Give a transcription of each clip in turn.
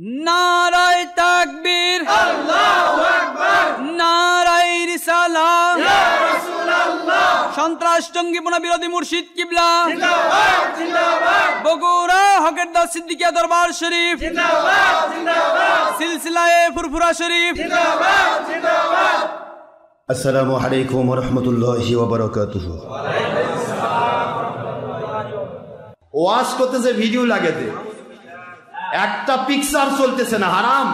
নারায়ে তাকবীর, আল্লাহু আকবার, নারায়ে রিসালাত, ইয়া রাসূলুল্লাহ। সন্ত্রাস জঙ্গিপনা বিরোধী মুর্শিদ কিবলা জিন্দাবাদ জিন্দাবাদ। বগুড়া হকের দাস সিদ্দিকিয়া দরবার শরীফ জিন্দাবাদ জিন্দাবাদ। সিলসিলায়ে ফুরফুরা শরীফ জিন্দাবাদ জিন্দাবাদ। আসসালামু আলাইকুম ওয়া রাহমাতুল্লাহি ওয়া বারাকাতুহু। ওয়াজ করতে যে ভিডিও লাগে দে, একটা পিকচার চলতেছে না, হারাম।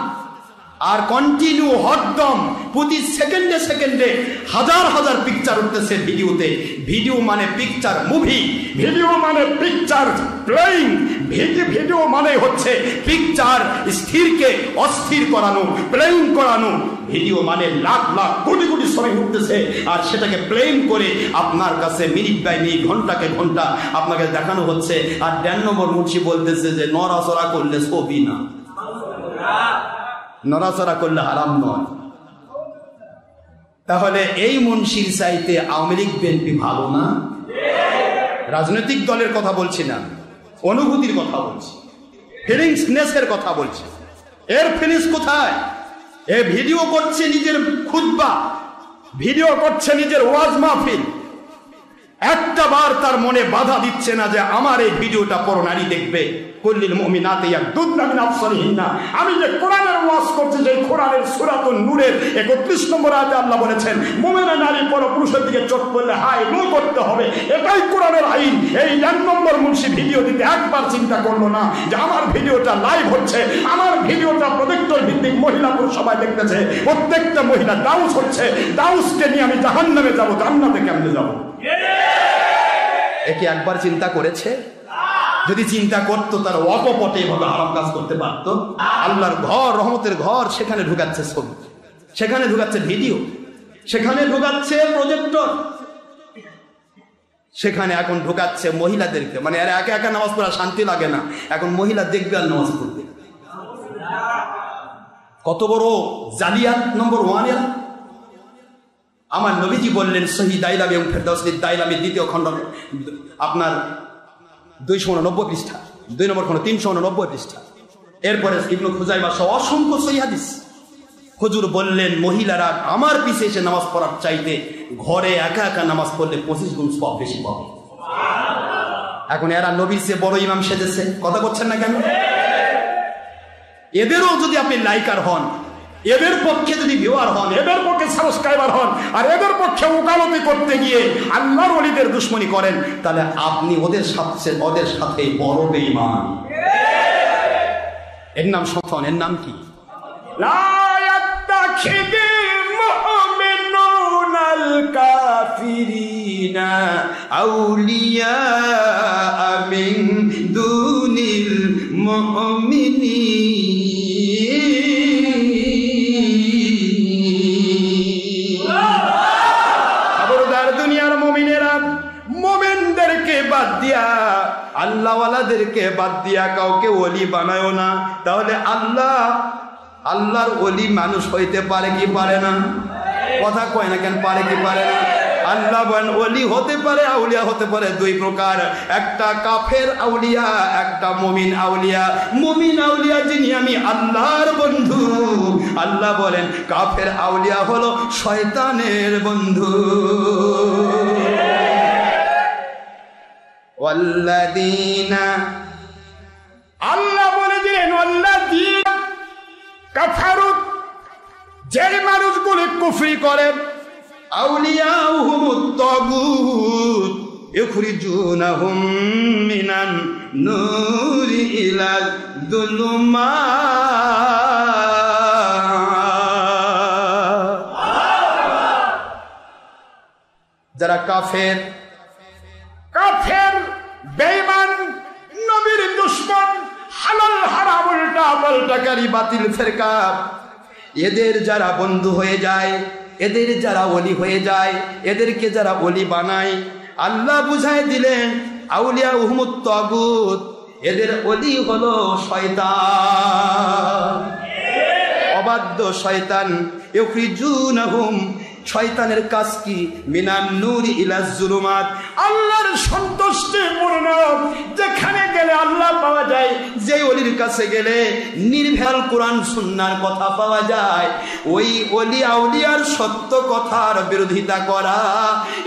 আর কন্টিনিউ হরদম প্রতি সেকেন্ডে সেকেন্ডে হাজার হাজার পিকচার উঠতেছে ভিডিওতে। ভিডিও মানে পিকচার মুভি, ভিডিও মানে পিকচার প্লেইং, ভিডিও মানে হচ্ছে পিকচার স্থিরকে অস্থির করানো, প্লেইং করানো। ভিডিও মানে লাখ লাখ কোটি কোটি সময় উঠতেছে, আর সেটাকে প্লেইং করে আপনার কাছে মিনিট বাই মিনিট, ঘন্টাকে ঘন্টা আপনাকে দেখানো হচ্ছে। আর 1 নম্বর মুন্সি বলতেছে যে নড়াচড়া করলে ছবি না, নড়াচড়া করলে হারাম নয়। তাহলে এই মুন্সির চাইতে আওয়ামী লীগ বিএনপি ভালো না? রাজনৈতিক দলের কথা বলছি না, অনুভূতির কথা বলছি, ফিলিংসনেসের কথা বলছি। এর ফিলিংস কোথায়? এ ভিডিও করছে নিজের খুতবা, ভিডিও করছে নিজের ওয়াজ মাহফিল। একটা বার তার মনে বাধা দিচ্ছে না যে আমার এই ভিডিওটা পর নারী দেখবে। কুল্লিল মুমিনাতি ইয়াগদুদনা মিন আবসারিহিন্না। আমি যে কোরআনের ওয়াজ করছি, যে কোরআনের সূরাতুন নূরের 31 নম্বর আয়াতে আল্লাহ বলেছেন মুমিনা নারী পরপুরুষের দিকে চোখ পড়লে হাই লো করতে হবে, এটাই কোরআনের আইন। এই 1 নম্বর মুন্সি ভিডিও দিতে একবার চিন্তা করলো না যে আমার ভিডিওটা লাইভ হচ্ছে, আমার ভিডিওটা প্রজেক্টর ভিত্তিক মহিলা পুরুষ সবাই দেখতেছে, প্রত্যেকটা মহিলা দাউস হচ্ছে, দাউসকে নিয়ে আমি জাহান্নামে যাব, জান্নাতে কেমনে যাব? একে একবার চিন্তা করেছে? যদি চিন্তা করতো তার অকপটে এভাবে হারাম কাজ করতে পারতো। আল্লাহর ঘর, রহমতের ঘর, সেখানে ঢুকাচ্ছে ছবি, সেখানে ঢুকাচ্ছে ভিডিও, সেখানে ঢুকাচ্ছে প্রজেক্টর, সেখানে এখন ঢুকাচ্ছে মহিলাদেরকে। মানে আর একা একা নামাজ পড়া শান্তি লাগে না, এখন মহিলা দেখবে আর নামাজ পড়বে। কত বড় জালিয়াত! নম্বর 1। আমার নবীজি বললেন সহিহ দাইলামি এবং ফেরদাউসের দাইলামির 2য় খণ্ড, আপনার 289 পৃষ্ঠা, 2 নম্বর খণ্ড 389 পৃষ্ঠা। এরপরে ইবনে খুজাইমা সহ অসংখ্য সহিহ হাদিস। হুজুর বললেন মহিলারা আমার পিছে এসে নামাজ পড়ার চাইতে ঘরে একা একা নামাজ পড়লে 25 গুণ সওয়াব বেশি পাবে। এখন এরা নবীর চেয়ে বড় ইমাম সেজেছে, কথা বলছেন না কেন? এদেরও যদি আপনি লাইকার হন, এদের পক্ষে যদি ভিউয়ার হন, এদের পক্ষে সাবস্ক্রাইবার হন, আর এদের পক্ষে ওকালতি করতে গিয়ে আল্লাহর ওলিদের দুশমনি করেন, তাহলে আপনি ওদের সাথে বড় বেঈমান। এর নাম শয়তান। এর নাম কি? লা ইয়াত্তাখিযুল মুমিনুনাল কাফিরিনা আউলিয়া মিন দুনিল মুমিনিন। বাদ দিয়া, আল্লাহওয়ালাদেরকে বাদ দিয়া কাউকে ওলি বানায়ও না। তাহলে আল্লাহর ওলি মানুষ হইতে পারে কি পারে না? কথা কয় না কেন? পারে কি পারে না? আল্লাহ ওলি হতে পারে, আউলিয়া হতে পারে 2 প্রকার, একটা কাফের আউলিয়া, একটা মুমিন আউলিয়া। মুমিন আউলিয়া যিনি আমি আল্লাহর বন্ধু, আল্লাহ বলেন কাফের আউলিয়া হলো শয়তানের বন্ধু। আল্লাহ বলে দিলেন ওয়াল্লাযীনা কাফারু, যে মানুষগুলো কুফরি করে, আউলিয়াহুমুত তাগুত ইখরিজুনাহুম মিনান নূরি ইলাল যুলুমাত। যারা কাফের বেঈমান, নবীর দুশমন, হালাল হারাম উল্টা পাল্টাকারী বাতিল ফেরকা, এদের যারা বন্ধু হয়ে যায়, এদের যারা ওলি হয়ে যায়, এদেরকে যারা ওলি বানায়, আল্লাহ বুঝায় দিলেন আউলিয়া উহুমুত তাগুত, এদের ওলি হলো শয়তান, অবাধ্য শয়তান। ইখরিজুনাহুম, শয়তানের কাজ কি? মিনান নূরি ইলা যুলুমাত, আল্লাহর সন্তুষ্টি পূর্ণ যেখানে গেলে আল্লাহ পাওয়া যায়, যে ওলির কাছে গেলে নির্ভেজাল কোরআন সুন্নাহর কথা পাওয়া যায়, ওই ওলি আউলিয়ার সত্য কথার বিরোধিতা করা,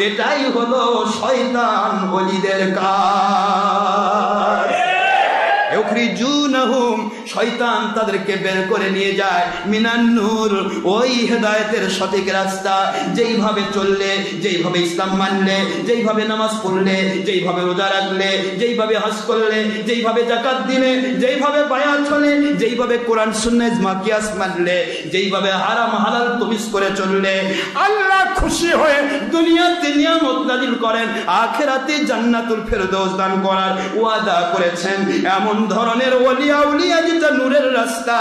এটাই হলো শয়তান ওলিদের কাজ। ইউখরিজুনহুম, শয়তান তাদেরকে বের করে নিয়ে যায় মিনান নূর, ওই হেদায়েতের সঠিক রাস্তা। যেইভাবে চললে, যেইভাবে ইসলাম মানলে, যেইভাবে নামাজ পড়লে, যেইভাবে রোজা রাখলে, যেইভাবে হজ করলে, যেইভাবে যাকাত দিলে, যেইভাবে বায়াত হলে, যেইভাবে কোরআন সুন্নাহ ইজমা কিয়াস মানলে, যেইভাবে হারাম হালাল তমিজ করে চললে, আল্লাহ খুশি হয়ে দুনিয়াতে নিয়ামত নাজিল করেন, আখিরাতে জান্নাতুল ফেরদৌস দান করার ওয়াদা করেছেন। এমন ধরনের ওলি আউলিয়া যেটা নূরের রাস্তা,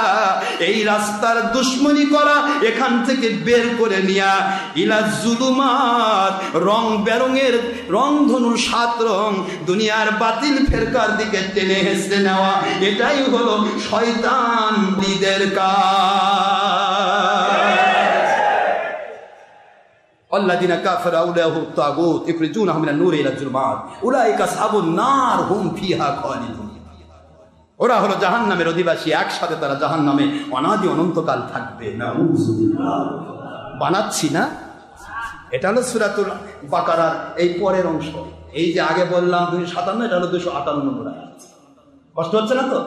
এই রাস্তার দুশমনি করা, এখান থেকে বের করে নিয়া ইলা যুলুমাত, রং বেরঙের রং ধনুর 7 রং দুনিয়ার বাতিল ফেরকার দিকে টেনে হেসে নেওয়া, এটাই হলো শয়তান ওলিদের কাজ। আল্লাযিনা কাফারু আউলিয়াহুত তাগুত ইখরিজুনহুম মিনান নূরি ইলা যুলুমাত উলাইকা আসহাবুন নার হুম ফিহা খালিদুন। ওরা হলো জাহান্নামের অধিবাসী, একসাথে তারা জাহান্নামে অনাদি অনন্তকাল থাকবে। নাউযুবিল্লাহ। বানাচ্ছি না, এটা হলো সূরাতুল বাকারার এই পরের অংশ। এই যে আগে বললাম 257, এটা হলো 258 নম্বর আয়াত। কষ্ট হচ্ছে না তো?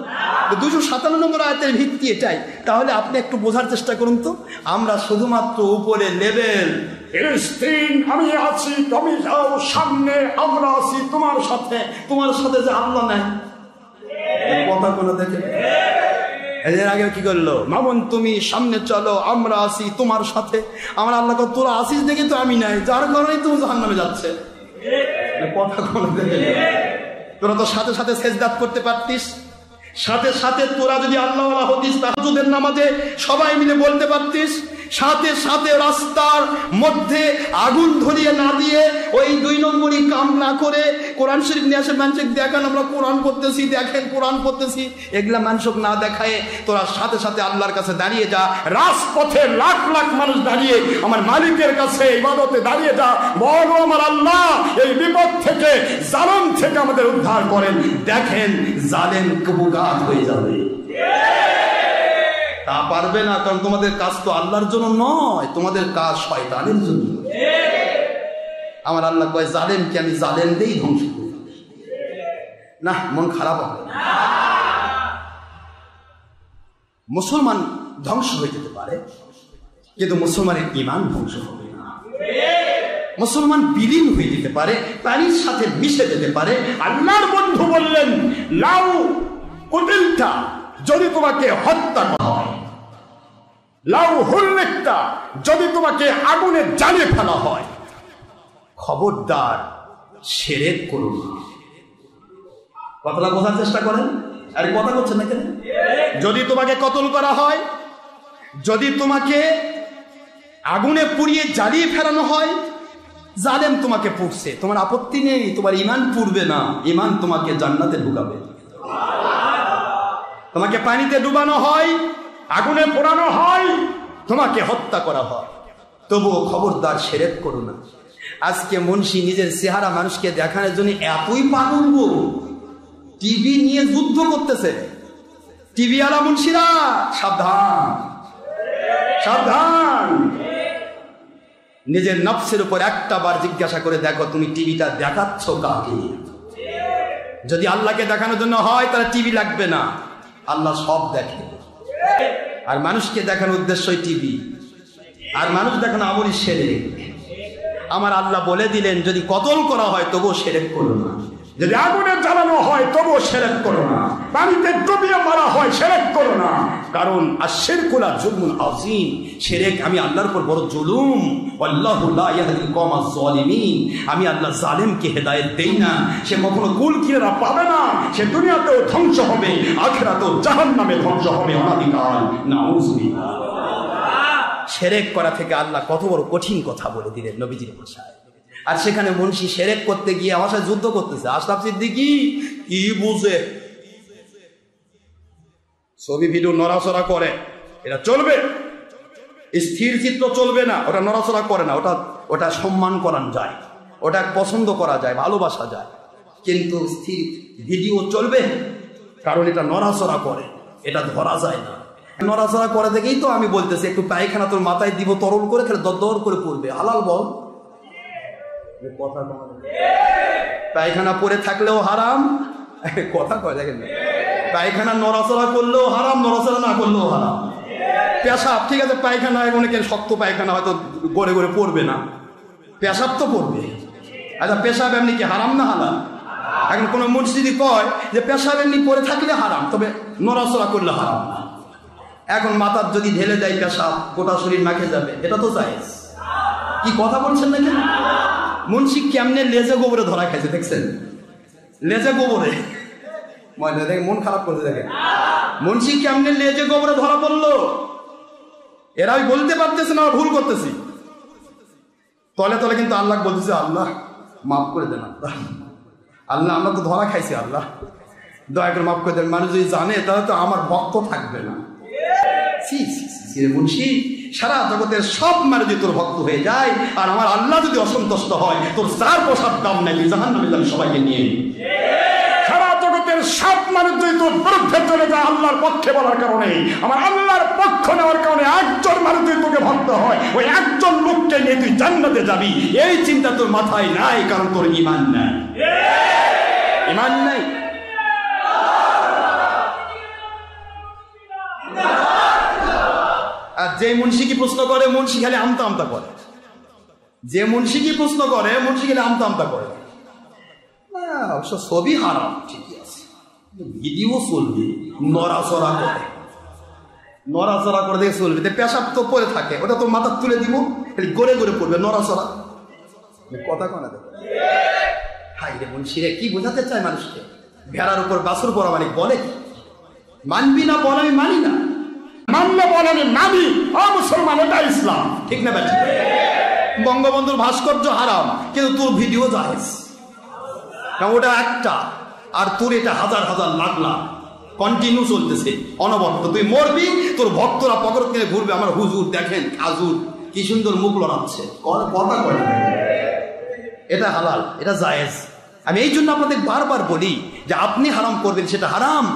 257 নম্বর আয়াতের ভিত্তি এটাই। তাহলে আপনি একটু বোঝার চেষ্টা করুন তো, আমরা শুধুমাত্র উপরে লেভেল, ফিলিস্তিন আমি আছি, তুমি যাও সামনে, আমরা আছি তোমার সাথে, তোমার সাথে যে আল্লাহ নাই, কথা কোনো দেখে এর আগে কি করলো? মামুন তুমি সামনে চলো, আমরা আছি তোমার সাথে। আমার আল্লাহ তোরা আসিস দেখে তো আমি নাই, যার কারণেই তুমি জাহান্নামে যাচ্ছে। কথা কোনো দেখে তোরা তো সাথে সাথে সেজদাত করতে পারতিস, সাথে সাথে তোরা যদি আল্লাহ হতিস তাহাজ্জুদের নামাজে সবাই মিলে বলতে পারতিস, সাথে সাথে রাস্তার মধ্যে আগুন ধরিয়ে না দিয়ে ওই 2 নম্বরই কাম না করে কোরআন শরীফ নিয়ে আসে মানুষকে দেখান আমরা কোরআন পড়তেছি, দেখেন কোরআন পড়তেছি, এগুলা মানুষক না দেখায় তোরা সাথে সাথে আল্লাহর কাছে দাঁড়িয়ে যা, রাজপথে লাখ লাখ মানুষ দাঁড়িয়ে আমার মালিকের কাছে ইবাদতে দাঁড়িয়ে যা, বলো আমার আল্লাহ এই বিপদ থেকে, জালেম থেকে আমাদের উদ্ধার করেন। দেখেন জালেম কবুগাত হয়ে যাবে। তা পারবে না, কারণ তোমাদের কাজ তো আল্লাহর জন্য নয়, তোমাদের কাজ শয়তানের জন্য। আমার আল্লাহ কয় জালেমকে আমি জালেম দেই ধ্বংস করি না। মন খারাপ হবে, মুসলমান ধ্বংস হয়ে যেতে পারে, কিন্তু মুসলমানের ঈমান ধ্বংস হবে না। মুসলমান বিলীন হয়ে যেতে পারে, পানির সাথে মিশে যেতে পারে। আল্লাহর বন্ধু বললেন লাউ কুতিলতা, যদি তোমাকে হত্যা করা হয়, লাউ হুল্লিকতা, যদি তোমাকে আগুনে জ্বালিয়ে ফেলা হয়, খবরদার শিরক করো না। কথাটা বোঝার চেষ্টা করেন। আরে কথা বলছেন না কেন? যদি তোমাকে কতল করা হয়, যদি তোমাকে আগুনে পুড়িয়ে জ্বালিয়ে ফেলানো হয়, জালেম তোমাকে পুড়ছে, তোমার আপত্তি নেই, তোমার ঈমান পুড়বে না, ঈমান তোমাকে জান্নাতে ঢুকাবে। তোমাকে পানিতে ডুবানো হয়, আগুনে পোড়ানো হয়, তোমাকে হত্যা করা হয়, তবুও খবরদার শিরক করো না। আজকে মুন্সি নিজের চেহারা মানুষকে দেখানোর জন্য এতই পাগল, টিভি নিয়ে যুদ্ধ করতেছে। টিভি আলা মুন্সিরা সাবধান, সাবধান। নিজের নফসের উপর একটা বার জিজ্ঞাসা করে দেখো, তুমি টিভিটা দেখাচ্ছ কাকে? যদি আল্লাহকে দেখানোর জন্য হয় তাহলে টিভি লাগবে না, আল্লাহ সব দেখে। আর মানুষকে দেখানোর উদ্দেশ্যই টিভি, আর মানুষ দেখানো আমলই শিরক। আমার আল্লাহ বলে দিলেন যদি কতল করা হয় তবুও শিরক করো না, যদি আগুনে জ্বালানো হয় তবুও শিরক করো না, পানিতে ডুবিয়ে মারা হয় শিরক করো না, কারণ আশ-শিরকু যুলমুন আযীম, শিরক আমি আল্লাহর উপর বড় জুলুম। আল্লাহু লা ইয়াহদিল কওমাজ জালিমিন, আমি আল্লাহ জালেমকে হেদায়েত দেই না, সে কখনো কুল কিনারা পাবে না, সে দুনিয়াতেও ধ্বংস হবে, আখিরাতেও জাহান্নামে ধ্বংস হবে অনাদিকাল। নাউযুবিল্লাহ। শিরক করা থেকে আল্লাহ কত বড় কঠিন কথা বলে দিলেন নবীজির ভাষায়। আর সেখানে মুন্সি শিরক করতে গিয়ে আমার সাথে যুদ্ধ করতেছে। আশরাফ সিদ্দিকী কি বুঝে, ছবি ভিডিও নড়াচড়া করে, এটা চলবে? স্থির চিত্র চলবে না, ওটা নড়াচড়া করে না, ওটা ওটা সম্মান করা যায়, ওটা পছন্দ করা যায়, ভালোবাসা যায়। কিন্তু স্থির ভিডিও চলবে, কারণ এটা নড়াচড়া করে, এটা ধরা যায় না। নড়াচড়া করে দেখেই তো আমি বলতেছি একটু পায়খানা তোর মাথায় দিব তরল করে, খেলে দর করে পড়বে। হালাল বল, কথা পায়খানা পরে থাকলেও হারাম, কথা কয় দেখেন, পায়খানা নড়াচড়া করলেও হারাম, নড়াচড়া না করলেও হারাম। পেশাব ঠিক আছে, পায়খানা অনেকের শক্ত পায়খানা হয়তো গড়ে গড়ে পড়বে না, পেশাব তো পড়বে। আচ্ছা পেশাব এমনি কি হারাম না হালাল? এখন কোনো মসজিদে কয় যে পেশাব এমনি পরে থাকলে হারাম, তবে নড়াচড়া করলে হারাম না। এখন মাথার যদি ঢেলে দেয় পেশাব, গোটা শরীর মাখে যাবে, এটা তো জায়েজ। কি কথা বলছেন না কেন? মুন্সি কেমনে লেজে গোবরে ধরা খাইছে দেখছেন? লেজে গোবরে ময়দা দেখে মন খারাপ করতে দেখেন। মুন্সি কেমনে লেজে গোবরে ধরা পড়লো, এরা বলতে পারতেছে না, ভুল করতেছি। তলে তলে কিন্তু আল্লাহ বলতেছে, আল্লাহ মাফ করে দেন, আল্লাহ আল্লাহ আমরা তো ধরা খাইছি, আল্লাহ দয়া করে মাফ করে দেন। মানুষ যদি জানে তাহলে তো আমার ভক্ত থাকবে না। মুন্সি সারা জগতের সব মানুষ যদি তোর ভক্ত হয়ে যায় আর আমার আল্লাহ যদি অসন্তুষ্ট হয়, তোর চার পয়সার দাম নাই, জাহান্নামে যাবে সবাইকে নিয়ে। সারা জগতের সব মানুষ যদি তোর বিরুদ্ধে চলে যায় আল্লাহর পক্ষে বলার কারণে, আমার আল্লাহর পক্ষ নেওয়ার কারণে একজন মানুষ যদি তোকে ভক্ত হয়, ওই একজন লোককে নিয়ে তুই জান্নাতে যাবি, এই চিন্তা তোর মাথায় নাই, কারণ তোর ঈমান নাই। ঈমান নাই। আর যে মুন্সি কি প্রশ্ন করে, মুন্সি খালি আমতা আমতা করে। যে মুন্সি কি প্রশ্ন করে, মুন্সি খালি আমতা আমতা করে। অবশ্য ছবি হারাম ঠিকই আছে, ভিডিও চলবে, নড়াচড়া করে, নড়াচড়া করে দেখে চলবে। পেশাব তো পরে থাকে, ওটা তো মাথা তুলে দিব, গড়ে গড়ে পড়বে, নড়াচড়া। কথা কনা দেবে হাই রে মুন্সিরে কি বোঝাতে চায় মানুষকে? ভেড়ার উপর বাছুর পরা মানে বলে কি? মানবি না বল, আমি মানি না, মানলে বল আমি মানি। মুসলমান, এটা ইসলাম, ঠিক না ব্যাটি? বঙ্গবন্ধুর ভাস্কর্য হারাম, কিন্তু তোর ভিডিও জায়েজ, ওটা একটা, আর তোর এটা হাজার হাজার লাখ লাখ কন্টিনিউ চলতেছে অনবরত। তুই মরবি, তোর ভক্তরা পকর কিনে ঘুরবে, আমার হুজুর দেখেন খাজুর কি সুন্দর মুখ লড়াচ্ছে, কথা করে। এটা হালাল, এটা জায়েজ। আমি এই জন্য আপনাদের বারবার বলি যে আপনি হারাম করবেন সেটা হারাম,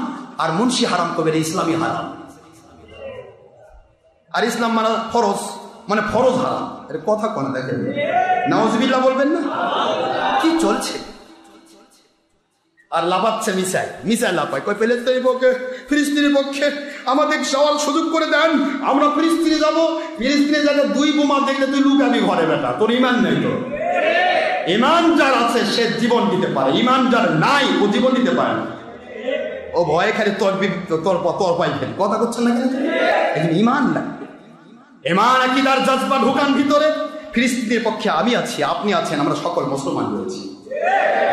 আর মুন্সি হারাম করবেন ইসলামী হারাম। আর ইসলাম মানে ফরজ, মানে ফরজ হারাম, এর কথা কোন দেখেন। নাউজুবিল্লাহ বলবেন না? কি চলছে? আর লাফাচ্ছে মিসাই, মিসাই লাফায় কই প্যালেস্তাইনের পক্ষে, ফিলিস্তিনের পক্ষে আমাদের সওয়াল সুযোগ করে দেন, আমরা ফিলিস্তিনে যাবো। ফিলিস্তিনে যাবে, দুই বোমা দেখলে তুই লুকাবি ঘরে, বেটা তোর ঈমান নেই। তো ঈমান যার আছে সে জীবন দিতে পারে, ঈমান যার নাই ও জীবন দিতে পারে না। ও ভয়ে খালি তোর পাই ফেলি, কথা করছেন না কেন? এখন ঈমান নাই, ঈমান আকীদার জজবা ঢুকান ভিতরে। ফিলিস্তিনের পক্ষে আমি আছি, আপনি আছেন, আমরা সকল মুসলমান রয়েছি,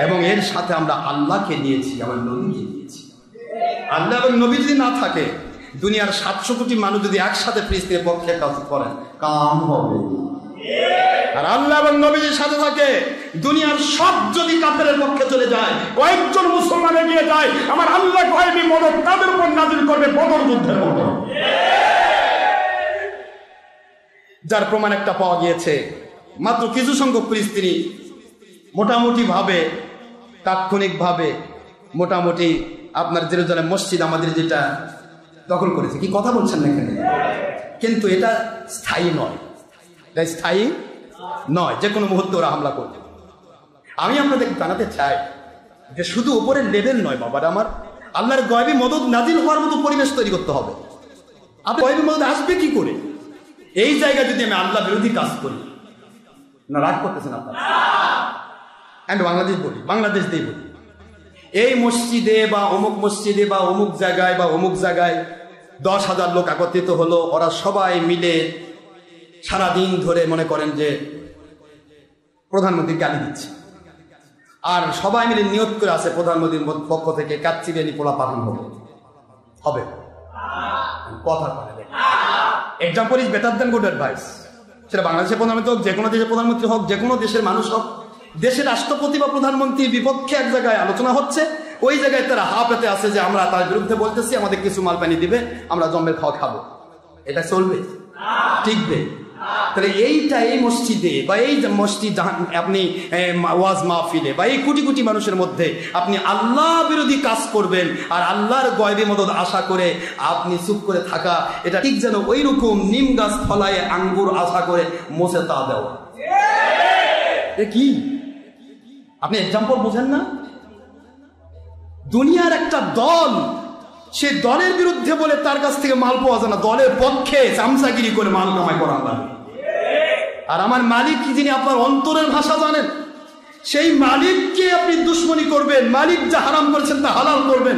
এবং এর সাথে আমরা আল্লাহকে নিয়েছি, আমার নবীকে নিয়েছি। আল্লাহ এবং নবী যদি না থাকে, দুনিয়ার 700 কোটি মানুষ যদি একসাথে ফিলিস্তিনের পক্ষে কাজ করেন, কাম হবে। আর আল্লাহ এবং নবীর সাথে থাকে, দুনিয়ার সব যদি কাফেরের পক্ষে চলে যায়, কয়েকজন মুসলমান এগিয়ে যায়, আমার আল্লাহ গায়বী মদদ তাদের উপর নাযিল করবে, বদর যুদ্ধের মতো। যার প্রমাণ একটা পাওয়া গিয়েছে, মাত্র কিছু সংখ্যক ফিলিস্তিনি মোটামুটি ভাবে, তাৎক্ষণিক ভাবে মোটামুটি আপনার জেরুজালেম মসজিদ আমাদের যেটা দখল করেছে। কি কথা বলছেন না এখানে? কিন্তু এটা স্থায়ী নয়, এটা স্থায়ী নয়, যে কোনো মুহূর্তে ওরা হামলা করবে। আমি আপনাদের জানাতে চাই যে শুধু উপরের লেভেল নয় বাবার আমার, আল্লাহর গায়বী মদদ নাজিল হওয়ার মতো পরিবেশ তৈরি করতে হবে। আপনার গায়বী মদদ আসবে কি করে? এই জায়গায় যদি আমি আল্লাহ বিরোধী কাজ করি, না রাগ করতেছেন আপনারা? আমি বাংলাদেশ বলি, বাংলাদেশ দিয়ে বলি, এই মসজিদে বা অমুক মসজিদে বা অমুক জায়গায় বা অমুক জায়গায় 10,000 লোক একত্রিত হলো, ওরা সবাই মিলে সারাদিন ধরে মনে করেন যে প্রধানমন্ত্রী গালি দিচ্ছে, আর সবাই মিলে নিয়ত করে আছে প্রধানমন্ত্রীর পক্ষ থেকে কাচ্চি বিরিয়ানি পোলা পাঠানো হবে, হবে কথা বলে। Example is better than good advice. সেটা বাংলাদেশের প্রধানমন্ত্রী হোক, যে কোনো দেশের প্রধানমন্ত্রী হোক, যে কোনো দেশের মানুষ হোক, দেশের রাষ্ট্রপতি বা প্রধানমন্ত্রীর বিপক্ষে এক জায়গায় আলোচনা হচ্ছে, ওই জায়গায় তারা হা পেতে আছে যে আমরা তার বিরুদ্ধে বলতেছি, আমাদের কিছু মাল পানি দিবে, আমরা জম্মের খাওয়া খাবো, এটা চলবে? টিকবে? তাহলে এইটা এই মসজিদে বা এই মসজিদ আপনি ওয়াজ মাহফিলে বা এই কোটি কোটি মানুষের মধ্যে আপনি আল্লাহ বিরোধী কাজ করবেন আর আল্লাহর গয়বে মদদ আশা করে আপনি চুপ করে থাকা, এটা ঠিক যেন ওই রকম নিম গাছ ফলায় আঙ্গুর আশা করে মোছে তা দেওয়া। এ কি আপনি এক্সাম্পল বোঝেন না? দুনিয়ার একটা দল, সে দলের বিরুদ্ধে বলে তার কাছ থেকে মাল পাওয়া যায় না, দলের পক্ষে চামচাগিরি করে মাল কামাই করা লাগে। আর আমার মালিক কি, যিনি আপনার অন্তরের ভাষা জানেন, সেই মালিককে আপনি দুশ্মনী করবেন, মালিক যা হারাম করেছেন তা হালাল করবেন।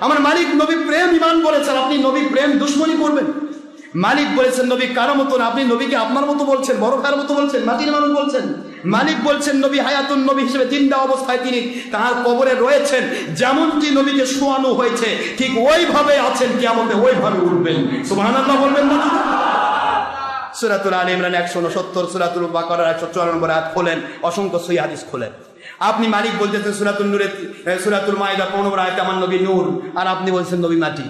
আমার মালিক নবী প্রেম ইমান বলেছেন, আপনি নবী প্রেম দুশ্মনী করবেন। মালিক বলেছেন নবী কারো মতো না, আপনি নবীকে আপনার মতো বলছেন, বড় কার মতো বলছেন, মাটির মানুষ বলছেন। মালিক বলছেন নবী হায়াতুন নবী হিসেবে জিন্দা অবস্থায় তিনি তার কবরে রয়েছেন, যেমনটি নবীকে শোয়ানো হয়েছে ঠিক ওইভাবে আছেন, কিয়ামতে ওইভাবে উঠবেন। সুবহানাল্লাহ বলবেন না? সূরাতুল আলে ইমরান 169, সূরাতুল বাকারার 154 আয়াত খোলেন, অসংখ্য সহিহ হাদিস খোলেন। আপনি মালিক বলতেছেন সূরাতুল নূরে, সূরাতুল মাইদা 15 আয়াতে আমার নবী নূর, আর আপনি বলছেন নবী মাটি।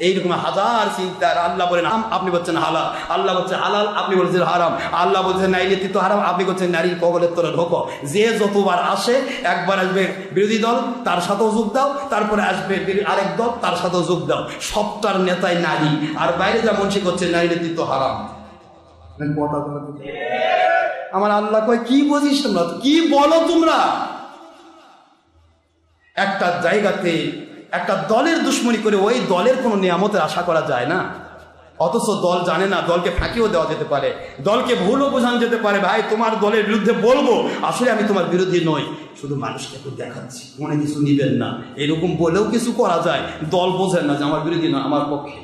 এইরকম হাজার চিন্তা। আল্লাহ বলেন আপনি বলছেন হালাল, আল্লাহ বলছেন হালাল, আপনি বলছেন হারাম। আল্লাহ বলছেন নারী নেতৃত্ব হারাম, আপনি বলছেন নারীর কবলের তোরা ঢোকো। যে যতবার আসে, একবার আসবে বিরোধী দল, তার সাথেও যোগ দাও, তারপরে আসবে আরেক দল, তার সাথেও যোগ দাও। সবটার নেতাই নারী, আর বাইরে যা মনসি করছে নারী নেতৃত্ব হারাম। আমার আল্লাহ কয় কি বুঝিস তোমরা, কি বলো তোমরা? একটা জায়গাতে একটা দলের দুশ্মনী করে ওই দলের কোনো নিয়ামতের আশা করা যায় না। অথচ দল জানে না, দলকে ফাঁকিও দেওয়া যেতে পারে, দলকে ভুলও বোঝানো যেতে পারে। ভাই তোমার দলের বিরুদ্ধে বলবো, আসলে আমি তোমার বিরোধী নই, শুধু মানুষকে একটু দেখাচ্ছি, মনে কিছু নিবেন না। এরকম বলেও কিছু করা যায়, দল বোঝেন না যে আমার বিরোধী না, আমার পক্ষে।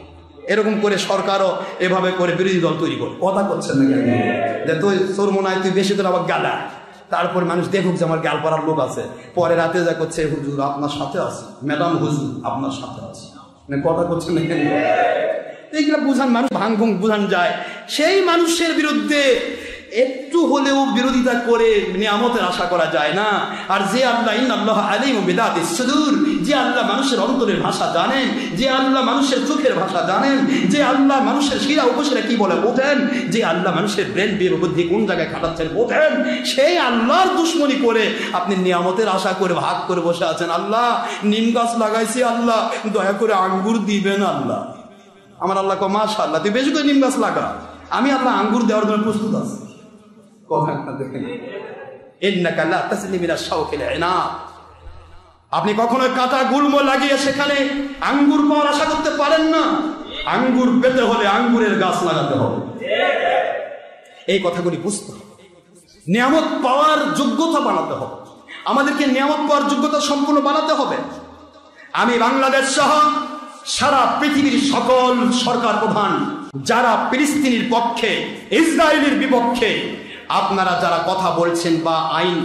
এরকম করে সরকারও এভাবে করে বিরোধী দল তৈরি করে। কথা করছেন না যে তুই তোর মনে হয় তুই বেশি তোর আবার গালা, তারপরে মানুষ দেখুক যে আমার গাল পড়ার লোক আছে, পরে রাতে যা করছে হুজুর আপনার সাথে আছে, ম্যাডাম হুজুর আপনার সাথে আছে, মানে কথা করছেন না। এইগুলো বুঝান, মানুষ ভাঙভুং বুঝান যায়। সেই মানুষের বিরুদ্ধে একটু হলেও বিরোধিতা করে নিয়ামতের আশা করা যায় না। আর যে আল্লাহ ইন্নাল্লাহ আলিমু বিদাতিস সুদূর, যে আল্লাহ মানুষের অন্তরের ভাষা জানেন, যে আল্লাহ মানুষের চোখের ভাষা জানেন, যে আল্লাহ মানুষের শিরা উপশিরা কি বলে বোঝেন, যে আল্লাহ মানুষের ব্রেন বুদ্ধি কোন জায়গায় খাটাচ্ছেন বোঝেন, সেই আল্লাহর দুশ্মনী করে আপনি নিয়ামতের আশা করে ভাগ করে বসে আছেন। আল্লাহ নিম গাছ লাগাইছি, আল্লাহ দয়া করে আঙ্গুর দিবেন। আল্লাহ আমার আল্লাহ কো মাশাআল্লাহ তুই বেশি করে নিম গাছ লাগা, আমি আল্লাহ আঙ্গুর দেওয়ার জন্য প্রস্তুত আছি। আপনি কখনো কাটা গুল্ম লাগিয়ে সেখানে আঙ্গুর পাওয়ার আশা করতে পারেন না। আঙ্গুর পেতে হলে আঙ্গুরের গাছ লাগাতে হবে। এই কথাগুলি বুঝতে হবে। নিয়ামত পাওয়ার যোগ্যতা বানাতে হবে, আমাদেরকে নিয়ামত পাওয়ার যোগ্যতা সম্পূর্ণ বানাতে হবে। আমি বাংলাদেশ সহ সারা পৃথিবীর সকল সরকার প্রধান যারা ফিলিস্তিনের পক্ষে, ইসরায়েলের বিপক্ষে আপনারা যারা কথা বলছেন বা আইন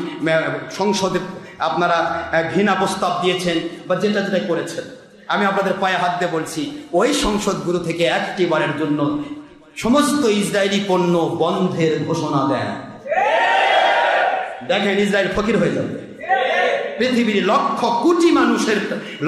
সংসদে আপনারা ঘৃণা প্রস্তাব দিয়েছেন বা যেটা যেটা করেছেন, আমি আপনাদের পায়ে হাত দিয়ে বলছি, ওই সংসদগুলো থেকে একটি বারের জন্য সমস্ত ইসরায়েলি পণ্য বন্ধের ঘোষণা দেন। দেখেন ইসরায়েল ফকির হয়ে যাবে। পৃথিবীর লক্ষ কোটি মানুষের,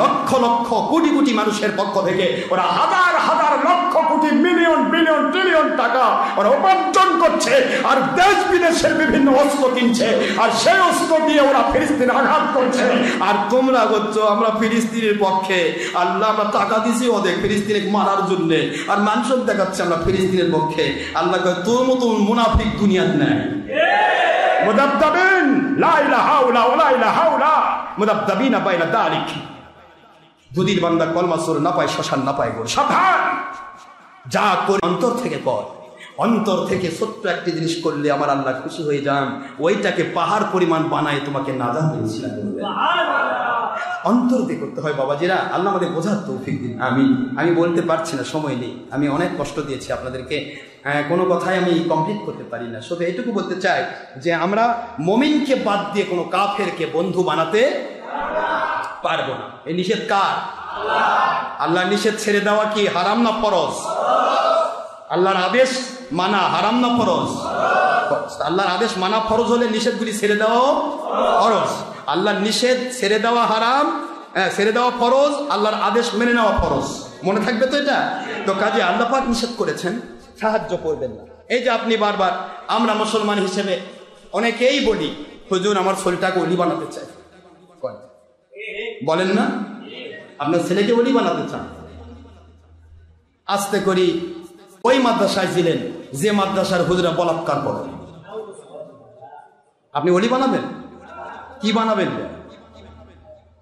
লক্ষ লক্ষ কোটি কোটি মানুষের পক্ষ থেকে ওরা হাজার হাজার lakh crore million billion trillion টাকা ওরা উপার্জন করছে, আর দেশ বিদেশের বিভিন্ন অস্ত্র কিনছে, আর সেই অস্ত্র দিয়ে ওরা ফিলিস্তিনে আঘাত করছে। আর তোমরা করছো আমরা ফিলিস্তিনের পক্ষে, আল্লাহ আমরা টাকা দিছি ওদের ফিলিস্তিনে মারার জন্য, আর মানুষ দেখাচ্ছে আমরা ফিলিস্তিনের পক্ষে। আল্লাহ তোর মতো মুনাফিক দুনিয়ার নাই। মুদাব্দাবিন লা ইলাহা ইল্লা ওয়া লা ইলাহা ইল্লা মুদাব্দাবিনা বাইনা যালিক। দুদিন বান্দা কলমা সুর না পায়, শ্মশান না পায় গোর। সাবধান, যা করে অন্তর থেকে কর। অন্তর থেকে ছোট্ট একটি জিনিস করলে আমার আল্লাহ খুশি হয়ে যান, ওইটাকে পাহাড় পরিমাণ বানায় তোমাকে নাজাত দিয়েছিল। অন্তর দিয়ে করতে হয় বাবাজিরা। আল্লাহ আমাদের বোঝার তৌফিক দিন। আমি বলতে পারছি না, সময় নেই। আমি অনেক কষ্ট দিয়েছি আপনাদেরকে, কোনো কথাই আমি কমপ্লিট করতে পারি না। শুধু এটুকু বলতে চাই যে আমরা মুমিনকে বাদ দিয়ে কোনো কাফেরকে বন্ধু বানাতে পারবো না। এই নিষেধ কার? আল্লাহর নিষেধ ছেড়ে দেওয়া কি হারাম না ফরজ? আল্লাহর আদেশ মানা হারাম না ফরজ? আল্লাহর আদেশ মানা ফরজ হলে নিষেধগুলি ছেড়ে দেওয়া ফরজ। আল্লাহর নিষেধ ছেড়ে দেওয়া হারাম, ছেড়ে দেওয়া ফরজ, আল্লাহর আদেশ মেনে নেওয়া ফরজ। মনে থাকবে তো এটা? তো কাজে আল্লাহ পাক নিষেধ করেছেন সাহায্য করবেন না। এই যে আপনি বারবার, আমরা মুসলমান হিসেবে অনেকেই বলি, হুজুর আমার ছেলেটাকে ওলি বানাতে চাই, বলেন না? আপনার ছেলেকে ওলি বানাতে চান, আস্তে করি ওই মাদ্রাসায় ছিলেন যে মাদ্রাসার হুজুরা বলাৎকার করেন, আপনি ওলি বানাবেন? কি বানাবেন?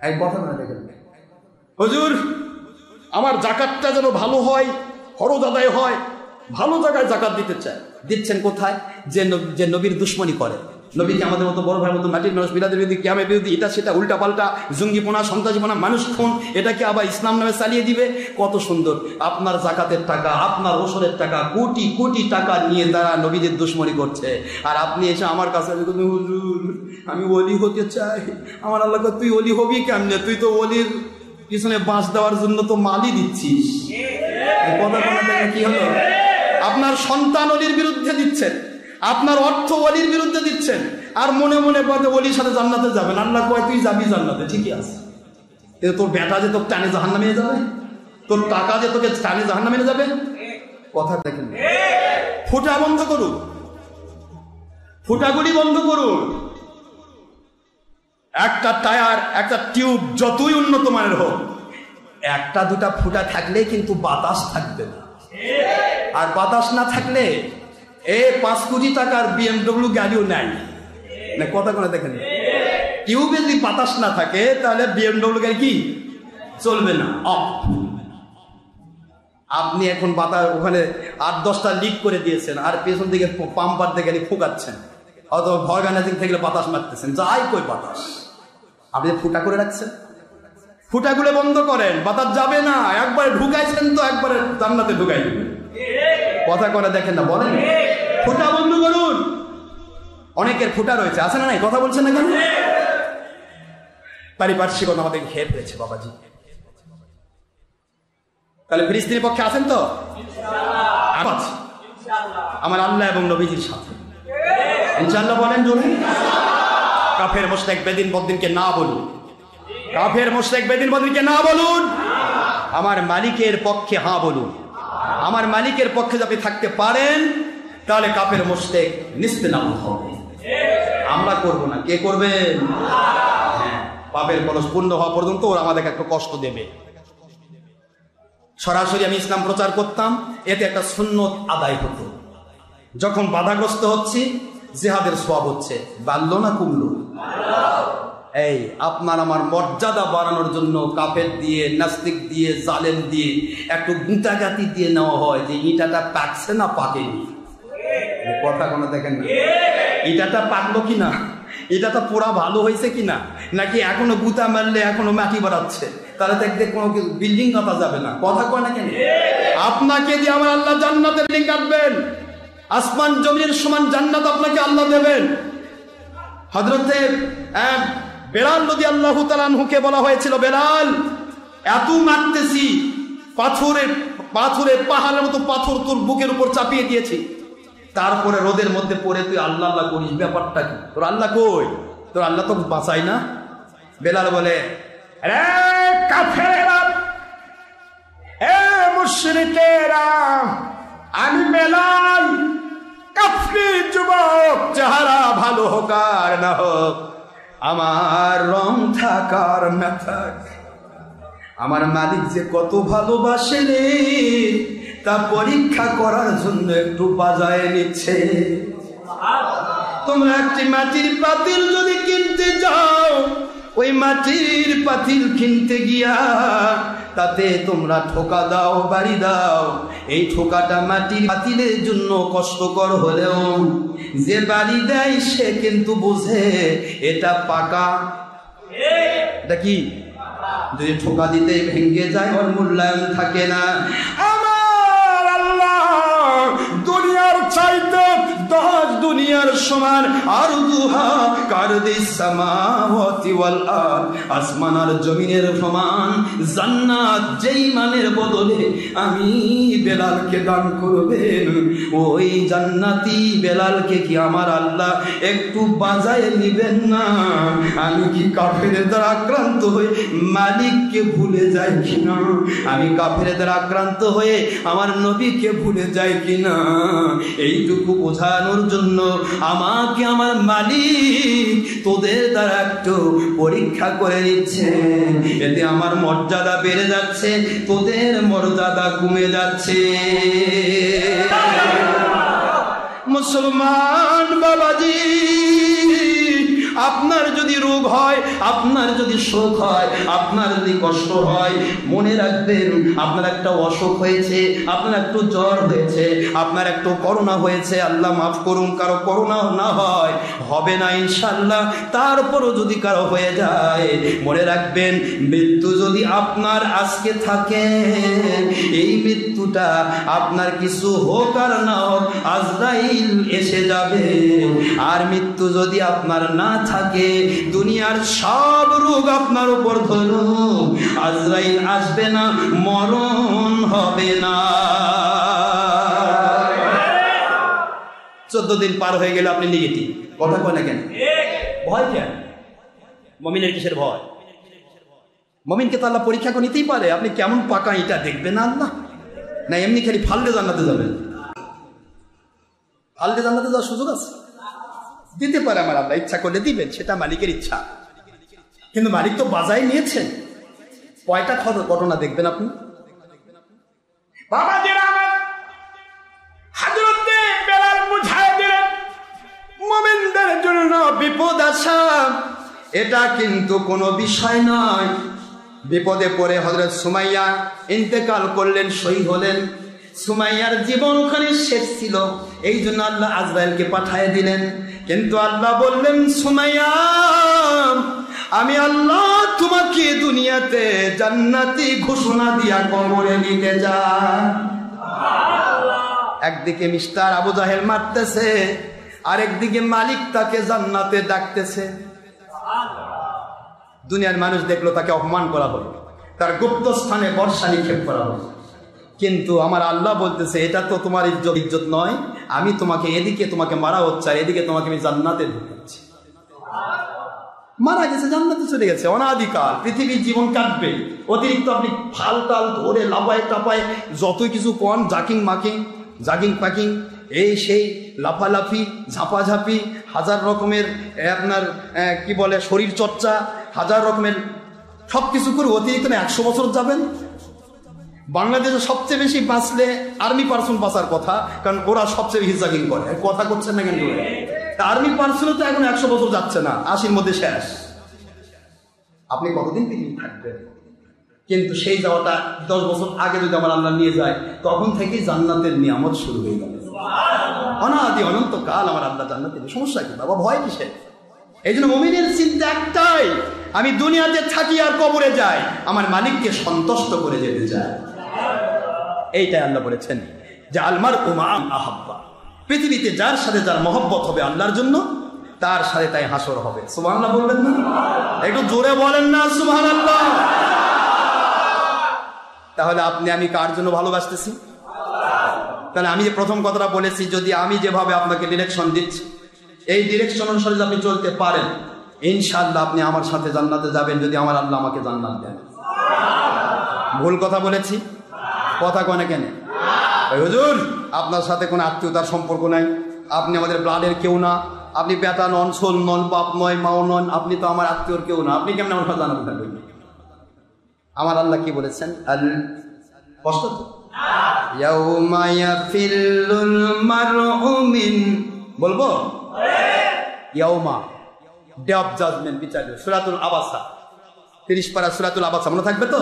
এক কথা না দেখেন, হুজুর আমার জাকাতটা যেন ভালো হয়, ফরজ আদায় হয়, ভালো জায়গায় জাকাত দিতে চায়। দিচ্ছেন কোথায়? যে নবীর দুশ্মনী করে, নবীকে আমাদের মতো বড় ভাইয়ের মতো মাটির মানুষ, বিরাদের বিরোধী, কিয়ামের বিরোধী, এটা সেটা উল্টা পাল্টা জঙ্গিপনা, সন্ত্রাসীপনা, মানুষ খুন, এটাকে আবার ইসলাম নামে চালিয়ে দিবে। কত সুন্দর! আপনার জাকাতের টাকা, আপনার ওষুধের টাকা, কোটি কোটি টাকা নিয়ে তারা নবীদের দুশ্মনী করছে, আর আপনি এসে আমার কাছে হুজুর আমি ওলি হতে চাই। আমার আল্লাহ, তুই ওলি হবি কেমনে? তুই তো ওলির পিছনে বাঁশ দেওয়ার জন্য তো মালই দিচ্ছিস। কথা কি হলো? আপনার সন্তান অলির বিরুদ্ধে দিচ্ছেন, আপনার অর্থ অলির বিরুদ্ধে দিচ্ছেন, আর মনে মনে বলতে অলির সাথে জান্নাতে যাবেন। আল্লাহ কয় তুই যাবি জান্নাতে, ঠিকই আছে, কিন্তু তোর বেটা যে তোর টানে জাহান্নামে যাবে, তোর টাকা যে তোকে টানে জাহান্নামে যাবে। কথা দেখেন, ফুটা বন্ধ করুন, ফুটাগুলি বন্ধ করুন। একটা টায়ার, একটা টিউব যতই উন্নত মানের হোক, একটা দুটা ফুটা থাকলে কিন্তু বাতাস থাকবে না, আর বাতাস না থাকলে 5 কোটি টাকার BMW গাড়িও নাই না। কথা কোনো দেখেন, টিউবে যদি বাতাস না থাকে তাহলে BMW গাড়ি কি চলবে না, অফ। আপনি এখন বাতাস ওখানে 8-10টা লিক করে দিয়েছেন, আর পেছন দিকে পাম্পার দিয়ে গাড়ি ফুকাচ্ছেন, অথবা ভরগানাজিং থেকে বাতাস মারতেছেন, যাই কই বাতাস। আপনি ফুটা করে রাখছেন, ফুটাগুলো বন্ধ করেন, বাতাস যাবে না। একবারে ঢুকাইছেন তো একবারে জান্নাতে ঢুকাই দিবেন। কথা করে দেখেন না, বলেন ফুটা বন্ধ করুন। অনেকের ফুটা রয়েছে, আছে না নাই? কথা বলছেন না কেন? পারিপার্শ্বিকতা আমাদের খেয়ে ফেলেছে বাবাজি। তাহলে ফিলিস্তিনের পক্ষে আছেন তো? আমার আল্লাহ এবং নবীজির সাথে ইনশাআল্লাহ বলেন জোরে। কাফের মুশরিক বেদিন বদ্দিনকে না বলুন, কাফের মুশরিক বেদিন বদ্দিনকে না বলুন, আমার মালিকের পক্ষে হ্যাঁ বলুন। আমার মালিকের পক্ষে যদি থাকতে পারেন তাহলে কাফের মুশরিক নিস্তেনাবুদ হবে। আমরা করব না, কে করবে? হ্যাঁ, পাপের কলস পূর্ণ হওয়া পর্যন্ত ওরা আমাদেরকে একটু কষ্ট দেবে। সরাসরি আমি ইসলাম প্রচার করতাম, এতে একটা সুন্নত আদায় হতো। যখন বাধাগ্রস্ত হচ্ছি, জিহাদের সওয়াব হচ্ছে, বাড়লো না কমলো? এই আপনার আমার মর্যাদা বাড়ানোর জন্য কাফের দিয়ে, নাস্তিক দিয়ে, জালেম দিয়ে একটু গুঁতাগাতি দিয়ে নেওয়া হয় যে ইটাটা পাকছে না পাকেনি। কথা কোনো দেখেন না, ইটাটা পাকলো কিনা, ইটাটা পুরা ভালো হয়েছে কিনা, নাকি এখনো গুঁতা মারলে এখনো মাটি বাড়াচ্ছে, তাহলে দেখতে কোনো বিল্ডিং কাটা যাবে না। কথা কয় না কেন? আপনাকে দিয়ে আমার আল্লাহ জান্নাতের বিল্ডিং কাটবেন, আসমান জমির সমান জান্নাত আপনাকে আল্লাহ দেবেন। হযরতে বেলাল রাদিয়াল্লাহু তাআলা আনহুকে বলা হয়েছিল, বেলাল এত মারতেছি, পাথরে পাহাড়ের মতো পাথর তোর বুকের উপর চাপিয়ে দিয়েছি, তারপরে রোদের মধ্যে পড়ে তুই আল্লাহ আল্লাহ করিস, ব্যাপারটা কি? তোর আল্লাহ কই? তোর আল্লাহ তো বাঁচাই না। বেলাল বলে, রে কাফেরেরা, এ মুশরিকেরা, আমি বেলাল কাফরি যুবক, চেহারা ভালো হোক আর না হোক, আমার রং থাকার না থাক, আমার মালিক যে কত ভালোবাসে রে, তা পরীক্ষা করার জন্য একটু বাজায় নিচ্ছে। তোমরা একটি মাটির পাতিল যদি কিনতে যাও, ওই মাটির পাতিল কিনতে গিয়া তাতে তোমরা ঠোকা দাও, বাড়ি দাও, এই ঠোকাটা মাটির পাতিলের জন্য কষ্টকর হলেও যে বাড়ি দেয় সে কিন্তু বুঝে এটা পাকা। এটা কি? যদি ঠোকা দিতে ভেঙে যায় ওর মূল্যায়ন থাকে না। আমার আল্লাহ দুনিয়ার চাইতে 10 দুনিয়ার সমান, আরদুহা কারদিস সামাওয়াতি ওয়াল আরদ, আসমান আর জমিনের সমান। জান্নাত যেই মানের বদলে আমি বেলালকে দান করবেন, ওই জান্নাতি বেলালকে কি আমার আল্লাহ একটু বাজায় নিবেন না? আমি কি কাফেরের দ্বারা আক্রান্ত হয়ে মালিককে ভুলে যাই কিনা? আমি কাফেরের দ্বারা আক্রান্ত হয়ে আমার নবীকে ভুলে যাই কিনা? এইটুকু বোঝানোর জন্য আমাকে আমার মালিক তোদের দ্বারা একটু পরীক্ষা করে নিচ্ছে। এতে আমার মর্যাদা বেড়ে যাচ্ছে, তোদের মর্যাদা কমে যাচ্ছে। মুসলমান বাবাজি, আপনার যদি রোগ হয়, আপনার যদি শোক হয়, আপনার যদি কষ্ট হয়, মনে রাখবেন আপনার একটা অসুখ হয়েছে, আপনার একটু জ্বর হয়েছে, আপনার একটু করোনা হয়েছে, আল্লাহ মাফ করুন, কারো করোনা না হয়, হবে না ইনশাল্লাহ, তারপরও যদি কারো হয়ে যায়, মনে রাখবেন মৃত্যু যদি আপনার আজকে থাকে, এই মৃত্যুটা আপনার কিছু হোক আর না হোক আজরাইল এসে যাবে। আর মৃত্যু যদি আপনার না থাকে, দুনিয়ার সব রোগ আপনার উপর ধরুন, আজরাইল আসবে না, মরণ হবে না। 14 দিন পার হয়ে গেলে আপনি নেগেটিভ। কথা কয় না কেন? ভয় কেন? মুমিনের কিসের ভয়? মুমিনকে তো আল্লাহ পরীক্ষা করে নিতেই পারে, আপনি কেমন পাকা এটা দেখবেন আল্লাহ, না এমনি খালি ফাললে জান্নাতে যাবেন? ফাললে জান্নাতে যাওয়ার সুযোগ আছে? দিতে পারে আমার আল্লাহ, ইচ্ছা করলে দিবেন, সেটা মালিকের ইচ্ছা। কিন্তু মালিক তো বাজায় নিয়েছেন। কয়টা ঘটনা দেখবেন আপনি? বাবাজিরা আমার, হযরতে বেলাল বুঝায় দিলেন মুমিনদের জন্য বিপদ আসা এটা কিন্তু কোনো বিষয় নয়। বিপদে পড়ে হযরত সুমাইয়া ইন্তেকাল করলেন, শহীদ হলেন। সুমাইয়ার জীবনখানি শেষ ছিল, এই জন্য আল্লাহ আজরাইলকে পাঠিয়ে দিলেন। কিন্তু আল্লাহ বললেন, সুমাইয়া আমি আল্লাহ তোমাকে দুনিয়াতে জান্নাতি ঘোষণা দিয়া কবরে নিতে যাই। একদিকে মিস্টার আবু জাহেল মারতেছে, আরেকদিকে মালিক তাকে জান্নাতে ডাকতেছে। দুনিয়ার মানুষ দেখলো তাকে অপমান করা হলো, তার গুপ্ত স্থানে বর্ষা নিক্ষেপ করা হলো। কিন্তু আমার আল্লাহ বলতেছে, এটা তো তোমার ইজ্জত নয়, আমি তোমাকে এদিকে তোমাকে মারা হচ্ছে, আর এদিকে তোমাকে আমি জান্নাতে ঢুকাচ্ছি। মারা গেছে, জান্নাতে চলে গেছে, অনাদিকাল পৃথিবীর জীবন কাটবে। অতিরিক্ত আপনি ফালতাল ধরে লাফায় টাপায় যতই কিছু কন, জাগিং পাকিং এই সেই লাফালাফি ঝাপাঝাপি, হাজার রকমের আপনার কি বলে শরীর চর্চা, হাজার রকমের সব কিছু করে অতিরিক্ত 100 বছর যাবেন। বাংলাদেশে সবচেয়ে বেশি বাঁচলে আর্মি পার্সন বাঁচার কথা, কারণ ওরা সবচেয়ে বেশি জাগিং করে। কথা করছেন না কেন? আর্মি পার্সনও তো এখন 100 বছর যাচ্ছে না, 80-র মধ্যে শেষ। আপনি কতদিন পৃথিবী থাকবেন? কিন্তু সেই যাওয়াটা 10 বছর আগে যদি আমার আল্লাহ নিয়ে যায়, তখন থেকেই জান্নাতের নিয়ামত শুরু হয়ে গেল। অনাদি অনন্তকাল আমার আল্লাহ জান্নাতের, সমস্যা কি বাবা? ভয় কিসে? এই জন্য মুমিনের চিন্তা একটাই, আমি দুনিয়াতে থাকি আর কবরে যাই, আমার মালিককে সন্তুষ্ট করে যেতে চাই। এইটাই আল্লাহ বলেছেন যে আলমার উমান আহাব্বা, পৃথিবীতে যার সাথে যার মহব্বত হবে আল্লাহর জন্য, তার সাথে তাই হাসর হবে। সুবহানাল্লাহ বলবেন না? একটু জোরে বলেন না সুবহানাল্লাহ। তাহলে আপনি আমি কার জন্য ভালোবাসতেছি? তাহলে আমি যে প্রথম কথাটা বলেছি, যদি আমি যেভাবে আপনাকে ডিরেকশন দিচ্ছি, এই ডিরেকশন অনুসারে যদি আপনি চলতে পারেন, ইনশাআল্লাহ আপনি আমার সাথে জান্নাতে যাবেন, যদি আমার আল্লাহ আমাকে জান্নাত দেন। ভুল কথা বলেছি? কথা কনে কেন? হুজুর আপনার সাথে কোনো আত্মীয়তার সম্পর্ক নাই, আপনি আমাদের ব্লাডের কেউ না, আপনি বেটা নন, সোল নন, বাপ নয়, মাও নন, আপনি তো আমার আত্মীয়র কেউ না, আপনি কেমন আমার সাথে জান্নাতে থাকবেন? আমার আল্লাহ কি বলেছেন? কষ্ট তো ইয়াউমা ইয়াফিল্লুল মারউ মিন, বলবো ইয়াউমা, ডে অফ জাজমেন্ট, বিচার। সূরাতুল আবাসা 30 পারা সূরাতুল আবাসা মনে থাকবে তো?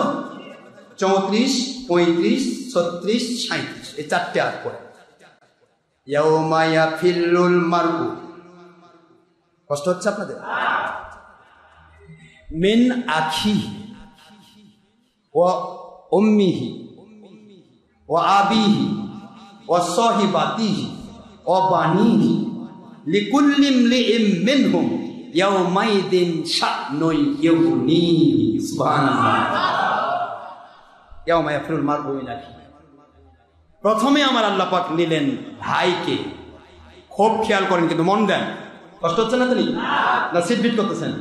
34, 35, 36, 37 এই 4টে আয়াত পড়ে। ইয়াউমা ইয়াফিল্লুল মারউ, কষ্ট হচ্ছে আপনাদের? মিন আখিহি ওয়া উম্মিহি ওয়া আবিহি ওয়া সাহিবাতিহি ওয়া বানিহি লিকুল্লি ইমরিইম মিনহুম ইয়াউমাইদিন শা'নুন ইউগনিহি। সুবহানাল্লাহ। ইয়াউমা ইয়াফিরুল মার'উ মিন আখিহি। প্রথমে আমার আল্লাহ পাক নিলেন ভাইকে। খুব খেয়াল করেন, কিন্তু মন দেন। কষ্ট হচ্ছে না? তুমি না সিটবিট করতেছেন?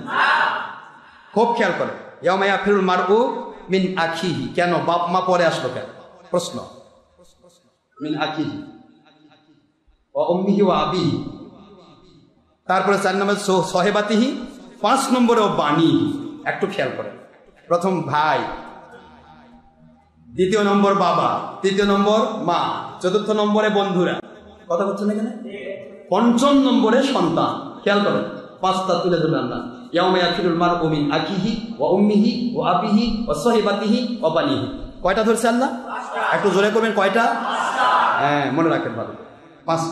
খুব খেয়াল করেন। ইয়াউমা ইয়াফিরুল মার'উ মিন আখিহি। কেন বাপ মা পরে আসলো কেন? প্রশ্ন। মিন আখিহি ওয়া উম্মিহি ওয়া আবিহি, তারপরে 4 নম্বরে সহেবাতিহি, 5 নম্বরে ও বাণী। একটু খেয়াল করেন। প্রথম ভাই, দ্বিতীয় নম্বর বাবা, তৃতীয় নম্বর মা, চতুর্থ নম্বরে বন্ধুরা। কথা বলছেন এখানে? পঞ্চম নম্বরে সন্তান। খেয়াল করেন, 5টা তুলে ধরলেন না। ইয়াউমা ইয়াফিরুল মার'উ মিন আখিহি ওয়া উম্মিহি ওয়া আবিহি ওয়া সহিবাতিহি ওয়া বানিহি। কয়টা ধরছে আল্লাহ? একটু জোরে করবেন। কয়টা? হ্যাঁ, মনে রাখেন ভালো। 5।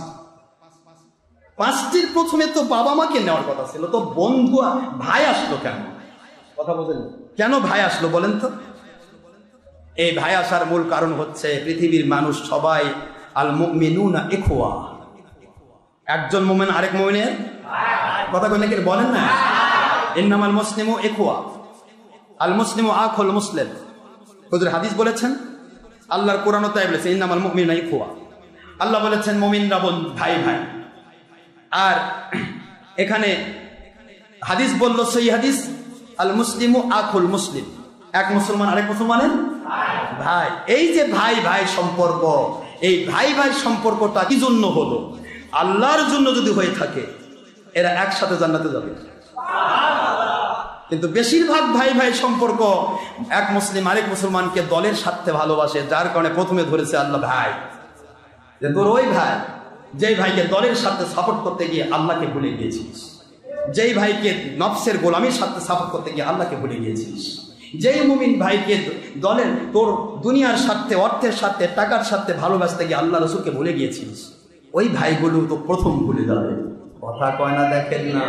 5টির প্রথমে তো বাবা মাকে নেওয়ার কথা ছিল, তো বন্ধু ভাই আসলো কেন? কথা বলেন, কেন ভাই আসলো বলেন তো? এই ভাই আসার মূল কারণ হচ্ছে পৃথিবীর মানুষ সবাই আল মুমিনুনা ইখওয়া। একজন মুমিন আরেক মুমিনের কথা কই নাকি বলেন না? ইন্নামাল মুসলিমু ইখওয়া, আল মুসলিমু আখুল মুসলিম। হুজুর হাদিস বলেছেন, আল্লাহর কোরআনও তাই বলেছে, ইন্নামাল মুমিনুনা ইখওয়া। আল্লাহ বলেছেন মুমিনরা ভাই ভাই। আর এখানে হাদিস বলল, সেই হাদিস, আল মুসলিমু আখুল মুসলিম। এক মুসলমান আরেক মুসলমানের ভাই। এই যে ভাই ভাই সম্পর্ক, এই ভাই ভাই সম্পর্কটা কি জন্য হলো? আল্লাহর জন্য যদি হয়ে থাকে, এরা একসাথে জান্নাতে যাবে। কিন্তু বেশিরভাগ ভাই ভাই সম্পর্ক, এক মুসলিম আরেক মুসলমানকে দলের স্বার্থে ভালোবাসে, যার কারণে প্রথমে ধরেছে আল্লাহ ভাই, যে তোর ওই ভাই, যেই ভাইকে দলের সাথে সাপোর্ট করতে গিয়ে আল্লাহকে ভুলে গিয়েছিস, যেই ভাইকে নফসের গোলামির সাথে সাপোর্ট করতে গিয়ে আল্লাহকে ভুলে গিয়েছিস, যেই মুমিন ভাইকে দলের তোর দুনিয়ার স্বার্থে, অর্থের স্বার্থে, টাকার স্বার্থে ভালোবাসতে গিয়ে আল্লাহ রসুলকে ভুলে গিয়েছিস, ওই ভাইগুলো তো প্রথম ভুলে যাবে। কথা কয় না? দেখেন না?